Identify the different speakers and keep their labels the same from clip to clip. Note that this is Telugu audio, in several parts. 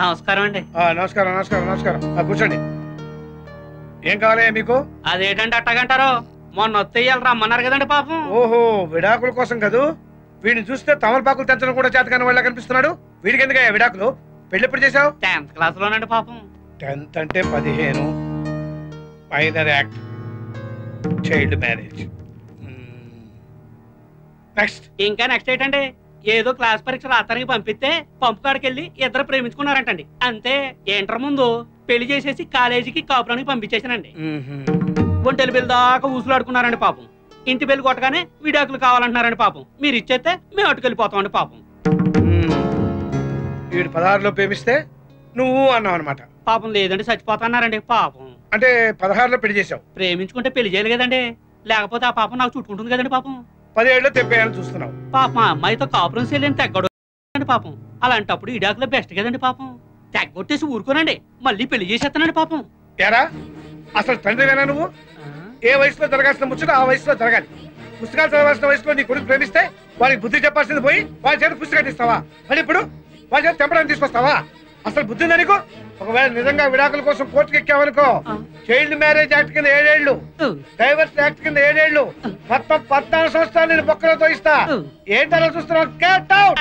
Speaker 1: నమస్కారం అండి.
Speaker 2: నమస్కారం నమస్కారం నమస్కారం. కూర్చోండి. ఏం కావాలి మీకు?
Speaker 1: అదేంటండి అట్టగంటారు? మొన్న వత్తేయాలి రమ్మన్నారు కదండి పాపం.
Speaker 2: ఓహో, విడాకుల కోసం కదూ? వీడిని చూస్తే తమలపాకులు తెంచడం కూడా చేతకాని వాళ్ళ కనిపిస్తున్నాడు. వీడికి ఎందుకయ్యా విడాకులు? పెళ్లి ఎప్పుడు చేసావు?
Speaker 1: 10th క్లాస్ లోనండి పాపం.
Speaker 2: 10th అంటే 15. Minor act, child marriage. Next.
Speaker 1: ఇంకా నెక్స్ట్ ఏంటండి? ఏదో క్లాస్ పరీక్ష రాత్రికి పంపిస్తే పంపు కాడికి వెళ్ళి ఇద్దరు ప్రేమించుకున్నారంటండి. అంతే. ఇంటర్ ముందు పెళ్లి చేసేసి కాలేజీకి కాపురానికి పంపించేసానండి. ఒంటెలు బిల్ దాకా ఊసులాడుకున్నారండి పాపం. ఇంటి పెళ్లి కొట్టగానే విడాకులు కావాలంటున్నారండి పాపం. మీరు ఇచ్చేస్తే మేము అటుకెళ్ళిపోతామండి పాపం.
Speaker 2: వీడు 16లో ప్రేమిస్తే నువ్వు అన్నావు అనమాట.
Speaker 1: పాపం లేదండి, చచ్చిపోతున్నారండి పాపం.
Speaker 2: అంటే 16లో పెళ్లి చేసావు.
Speaker 1: ప్రేమించుకుంటే పెళ్లి చేయాలి కదండి, లేకపోతే ఆ పాపం నాకు చుట్టుకుంటుంది కదండి పాపం.
Speaker 2: 17లో తెప్పేయాలని చూస్తున్నావు.
Speaker 1: పాప మా అమ్మాయితో కాపురం చేయలేని తెగ్గడు పాపం. అలాంటప్పుడు ఇడాకులో బెస్ట్ కదండి పాపం. తెగ్గొట్టేసి ఊరుకోనండి, మళ్ళీ పెళ్లి చేసేస్తానండి పాపం.
Speaker 2: ఏరా, అసలు తండ్రివేనా నువ్వు? ఏ వయసులో జరగాల్సిన ముచ్చట ఆ వయసులో జరగాలి. పుస్తకాలు చదవాల్సిన వయసులో నీ కొడుకు ప్రేమిస్తే వారికి బుద్ధి చెప్పాల్సింది పోయి వాళ్ళ చేత పుస్తకాలు ఇస్తావా? మరి ఇప్పుడు వాళ్ళ చేత తెంపడానికి తీసుకొస్తావా? అసలు బుద్ధి ఉందా నీకు? ఒకవేళ నిజంగా విడాకుల కోసం కోర్టుకు ఎక్కావనుకో, చైల్డ్ మ్యారేజ్ యాక్ట్ కింద 7 ఏళ్లు, డైవర్స్ యాక్ట్ కింద 7 ఏళ్లు, మొత్తం 14 సంవత్సరాలు నేను బొక్కలతో ఇస్తా. ఏంటలా చూస్తున్నావు? Get out.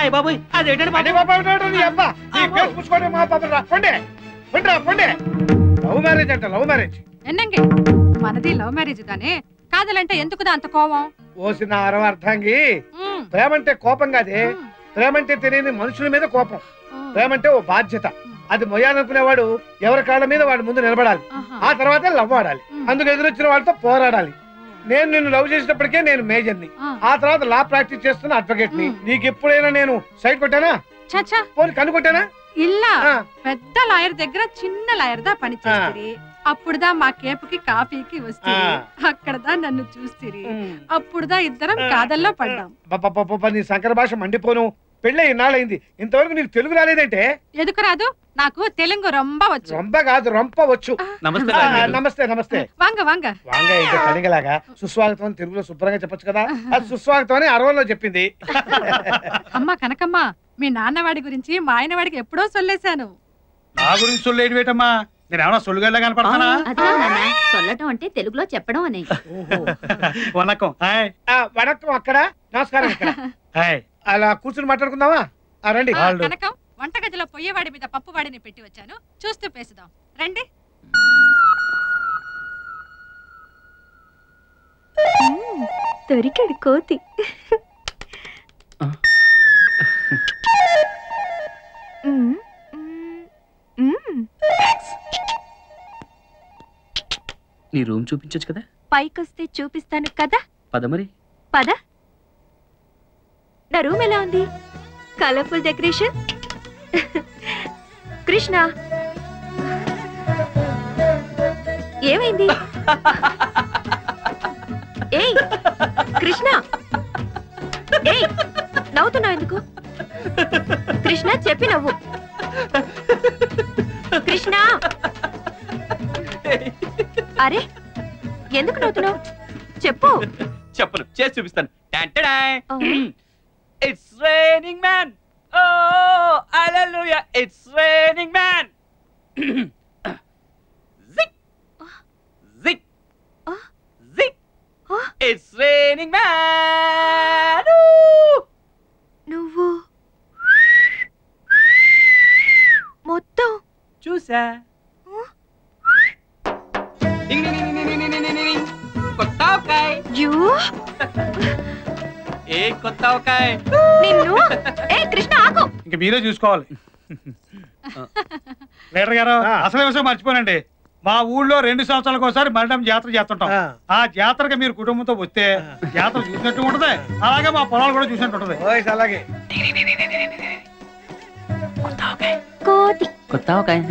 Speaker 2: లవ్ మ్యారేజ్ అంట, లవ్ మ్యారేజ్.
Speaker 3: మనది లవ్ మ్యారేజ్ దానే కాదలంటే ఎందుకుదా అంత కోపం?
Speaker 2: ఓసిన అర్థాంగి, ప్రేమంటే కోపం కాదే. ప్రేమంటే తెలియని మనుషుల మీద కోపం. ప్రేమంటే ఓ బాధ్యత. అది మొయ్యాలనుకునేవాడు ఎవరి కాళ్ళ మీద వాడి ముందు నిలబడాలి. ఆ తర్వాతే లవ్ ఆడాలి. అందుకు ఎదురొచ్చిన వాళ్ళతో పోరాడాలి. నేను నిన్ను లవ్ చేసినప్పటికే నేను మేజర్ని, ఆ తర్వాత లా ప్రాక్టీస్ చేస్తున్న అడ్వకేట్ ని. నీకు ఎప్పుడైనా నేను సైడ్ కొట్టానా? పోనీ కనుకొట్టానా?
Speaker 3: ఇలా పెద్ద లాయర్ దగ్గర చిన్న లాయర్ దా పని చేస్తుంది. అప్పుడుదా మా కేపుకి కాఫీకి వస్తే అక్కడదా నన్ను చూస్తే అప్పుడుదా ఇద్దరం కాదల్లో పడ్డాం.
Speaker 2: నీ సంకర భాష మండిపోను. పెళ్ళి ఇన్నాళ్ళైంది, ఇంతవరకు నీకు తెలుగు రాలేదంటే?
Speaker 3: ఎందుకు రాదు? నాకు తెలుగు రొంబ వచ్చు.
Speaker 2: రొంబ కాదు, రొంప వచ్చు. నమస్తే నమస్తే.
Speaker 3: వాంగ వాంగ
Speaker 2: వాంగ ఏంటి కలిగలాగా? సుస్వాగతం అని తెలుగులో శుభ్రంగా చెప్పొచ్చు కదా. అది సుస్వాగతం అని 60లో చెప్పింది.
Speaker 3: అమ్మా కనకమ్మ, మీ నాన్నవాడి గురించి మా ఆయన వాడికి ఎప్పుడో సొల్లేశాను.
Speaker 4: నా గురించి సొల్లేటివేటమ్మా? నేను ఏమన్నా సొల్లుగల్లా కనపడతానా?
Speaker 5: సొల్లటం అంటే తెలుగులో చెప్పడం అని.
Speaker 4: వనకం.
Speaker 2: వనకం అక్కడ, నమస్కారం ఇక్కడ. అలా కూర్చుని మాట్లాడుకుందామా? రండి.
Speaker 3: కనకం, వంటగదిలో పొయ్యేవాడి మీద పప్పువాడిని పెట్టి వచ్చాను, చూస్తూ పేసుదాం రండి.
Speaker 5: దొరికాడు కోతి.
Speaker 1: నీ రూమ్ చూపించచ్చు కదా?
Speaker 5: పైకొస్తే చూపిస్తాను కదా.
Speaker 1: పద మరి.
Speaker 5: పద. నా రూమ్ ఎలా ఉంది? Colourful decoration. కృష్ణ, ఏమైంది? ఏయ్ కృష్ణ, ఏయ్ నవ్వుతున్నావు ఎందుకు? కృష్ణ చెప్పి నవ్వు. కృష్ణ, అరే ఎందుకు నవ్వుతున్నావు? చెప్పు.
Speaker 1: చెప్పను, చేసి చూపిస్తాను. It's raining man. Oh, hallelujah. It's raining man. Zik. Zik. Zik. It's raining man.
Speaker 5: నువ్వు మొత్తం
Speaker 1: చూసా. కొత్తకాయ్.
Speaker 5: యూ
Speaker 1: ఏ కొత్తకాయ్
Speaker 5: నిన్ను. ఏ కృష్ణ ఆగు.
Speaker 4: ఇంక మీరే చూసుకోవాలి. లీడర్ గారు, అసలు విషయం మర్చిపోనండి. మా ఊళ్ళో 2 సంవత్సరాలకు ఒకసారి మరణం జాతర చేస్తుంటాం. ఆ జాతరకి మీరు కుటుంబంతో వస్తే జాతర చూసినట్టు ఉంటది, అలాగే మా పొలాలు కూడా చూసినట్టు ఉంటది.
Speaker 2: అలాగే.
Speaker 5: కోతి.
Speaker 1: కొత్తకాయ్.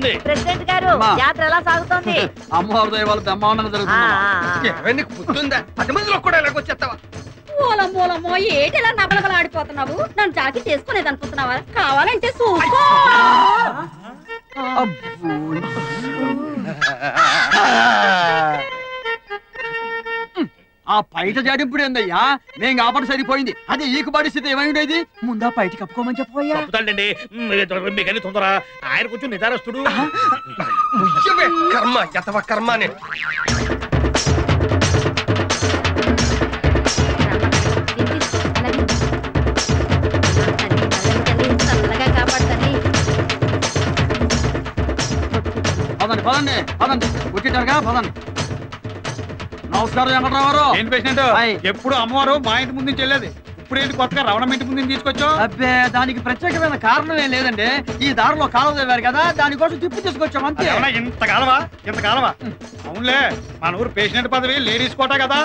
Speaker 6: జరుగుతుంది.
Speaker 7: ప్రెసిడెంట్ గారు యాత్ర ఎలా సాగుతోంది?
Speaker 8: అమ్మవారి దయ వల్ల బ్రహ్మాండంగా జరుగుతుంది.
Speaker 2: గుర్తుందా 10 మందిలో కూడా ఎలాగొచ్చేస్తావా?
Speaker 7: మూలమో ఏటి ఎలా నబలబల ఆడిపోతున్నావు? నన్ను జాకి చేసుకునేది అనుకుంటున్నావా? కావాలంటే చూసుకో.
Speaker 8: ఆ పైట జాడింపుడు ఏందయ్యా? నేను కాబట్టి సరిపోయింది. అదే ఈకు పరిస్థితి ఏమైండేది? ముందా బయటికి కప్పుకోమని చెప్పబోయా?
Speaker 6: చెప్తాడండి మీకని తొందర. ఆయన కొంచెం నిదారస్తుడు.
Speaker 2: కర్మ యతవ కర్మ అని.
Speaker 7: చల్లగా కాపాడుతాని.
Speaker 8: పదండి కూర్చుంటారుగా పదండి. నమస్కారం వెంకటరావు.
Speaker 4: ఏంటి పేషెంట్? ఎప్పుడు అమ్మవారు మా ఇంటి ముందు నుంచి వెళ్ళేది, ఇప్పుడు ఏంటి కొత్తగా రవణం ఇంటి ముందు తీసుకొచ్చావు?
Speaker 8: అబ్బే దానికి ప్రత్యేకమైన కారణం ఏం లేదండి. ఈ దారిలో కాలువ తవ్వారు కదా, దానికోసం తిప్పి తీసుకొచ్చాం అంతే.
Speaker 4: ఇంత కాలవా? అవునులే, మన ఊరు పేషెంట్ పదవి లేడీస్ కోట కదా,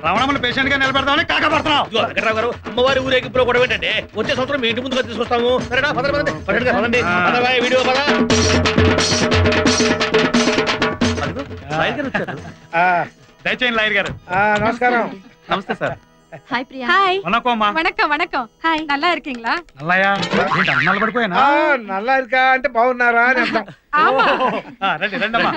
Speaker 4: రవణమ్మని పేషెంట్ గా నిలబెడతామని కాకపడుతున్నాం.
Speaker 6: వెంకటరావు గారు అమ్మవారి ఊరేగింపులో కూడా ఏంటంటే వచ్చే సంవత్సరం మీ ఇంటి ముందుగా తీసుకొస్తాము. సరేనా? పదండి. వీడియో పద.
Speaker 4: దయచేయండి లాయర్ గారు.
Speaker 2: నమస్కారం.
Speaker 4: నమస్తే సార్.
Speaker 7: హాయ్ ప్రియా.
Speaker 3: హాయ్.
Speaker 4: వణకమ్మా.
Speaker 3: వణకం. హాయ్. నల్లా இருக்கீங்களா?
Speaker 4: నల్లయ్యా ఏంటి అన్నాలు పడిపోయానా?
Speaker 2: నల్లా ఇరుకా అంటే బాగున్నారా అని అర్థం.
Speaker 4: రండమ్మా.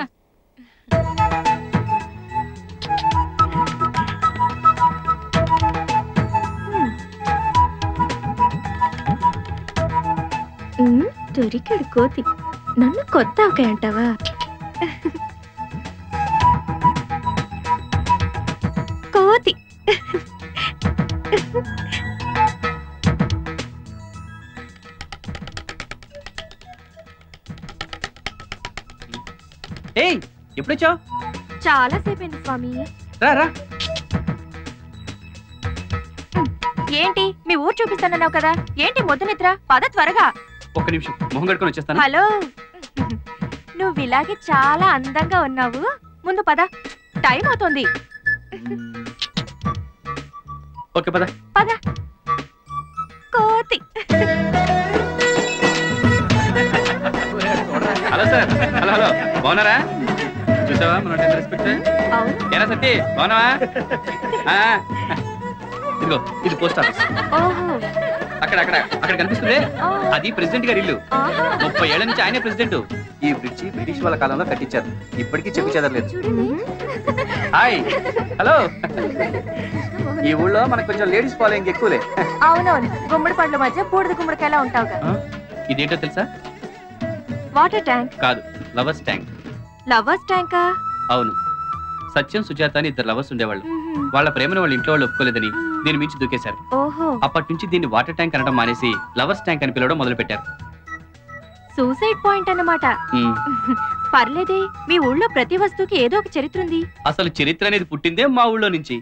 Speaker 5: దొరికాడు కోతి. నన్ను కొత్త ఆకాయ అంటావా? కోతి.
Speaker 8: ఏయ్ ఎప్పుడొచ్చావు?
Speaker 5: చాలా సేపైంది స్వామి.
Speaker 8: రా.
Speaker 5: ఏంటి మీ ఊరు చూపిస్తానన్నావు కదా, ఏంటి మొద్దు నిద్ర? పద త్వరగా.
Speaker 8: ఒక్క నిమిషం మొహం కడుకొని వచ్చేస్తాను.
Speaker 5: హలో, నువ్వు ఇలాగే చాలా అందంగా ఉన్నావు. ముందు పద, టైం అవుతుంది.
Speaker 8: ఓకే పద.
Speaker 5: కోతి.
Speaker 8: Hello sir. హలో బాగున్నారా? చూసావా మన రెస్పెక్ట్. ఏనా సత్తి బాగున్నావా? ఇదిగో ఇది పోస్ట్ ఆఫీస్. అక్కడ కనిపిస్తుంది, అది ప్రెసిడెంట్ గారి ఇల్లు. 30 ఏళ్ల నుంచి ఆయనే ప్రెసిడెంట్. ఈ బ్రిడ్జి బ్రిటిష్ వాళ్ళ కాలంలో కట్టించారు, ఇప్పటికీ చెప్పి చెదరలేదు. హాయ్. హలో. ఈ ఊళ్ళో మనకు కొంచెం లేడీస్ ఫాలోయింగ్ ఎక్కువలే.
Speaker 5: అవునవును, గుమ్మడి పండ్ల మధ్య బూడిద గుమ్మడికాయలా ఉంటావుగా.
Speaker 8: ఇదేంటో తెలుసా?
Speaker 5: వాటర్ ట్యాంక్
Speaker 8: కాదు, లవర్స్ ట్యాంక్.
Speaker 5: లవర్స్ ట్యాంకా?
Speaker 8: అవును. సత్యం సుజాత అని 2 లవర్స్ ఉండేవాళ్ళు. వాళ్ళ ప్రేమను వాళ్ళ ఇంట్లో వాళ్ళు ఒప్పుకోలేదని దీని మించి దూకేశారు. అప్పటి నుంచి దీన్ని వాటర్ ట్యాంక్ అనడం మానేసి లవర్స్ ట్యాంక్ అని పిలవడం మొదలు పెట్టారు.
Speaker 5: సూసైడ్ పాయింట్ అన్నమాట. పర్లేదే, మీ ఊళ్ళో ప్రతి వస్తువుకి ఏదో ఒక చరిత్ర ఉంది.
Speaker 8: అసలు చరిత్ర అనేది పుట్టిందే మా ఊళ్ళో నుంచి.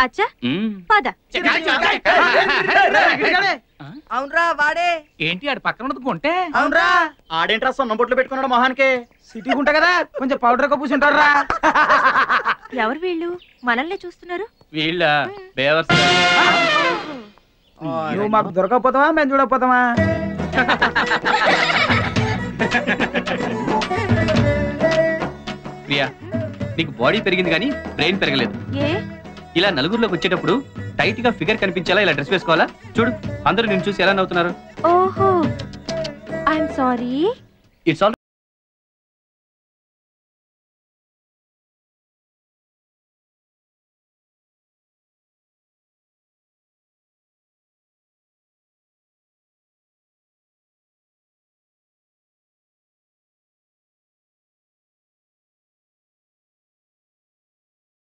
Speaker 5: అచ్చా పద.
Speaker 7: అవునరా వాడే.
Speaker 1: ఏంటి ఆడు పక్కన ఉన్నది కొంటే?
Speaker 7: అవునరా
Speaker 8: ఆడేంట్రా సొన్న బొట్లు పెట్టుకున్నాడు మొహానికి. సిటీ ఉంటా కదా, కొంచెం పౌడర్ గా పూసుంటాడు రా.
Speaker 5: ఎవరు వీళ్ళు? మనల్ని చూస్తున్నారు.
Speaker 8: వీళ్ళ బేవర్స్.
Speaker 7: నువ్వు మాకు దొరకకపోతావా, మేము చూడకపోతావా?
Speaker 8: ప్రియా, నీకు బాడీ పెరిగింది కానీ బ్రెయిన్ పెరగలేదు. ఇలా నలుగురిలోకి వచ్చేటప్పుడు టైట్ గా ఫిగర్ కనిపించేలా ఇలా డ్రెస్ వేసుకోవాలా? చూడు, అందరూ నిన్ను చూసి ఎలా నవ్వుతున్నారు.
Speaker 5: ఓహో, ఐఎమ్ సారీ.
Speaker 8: It's all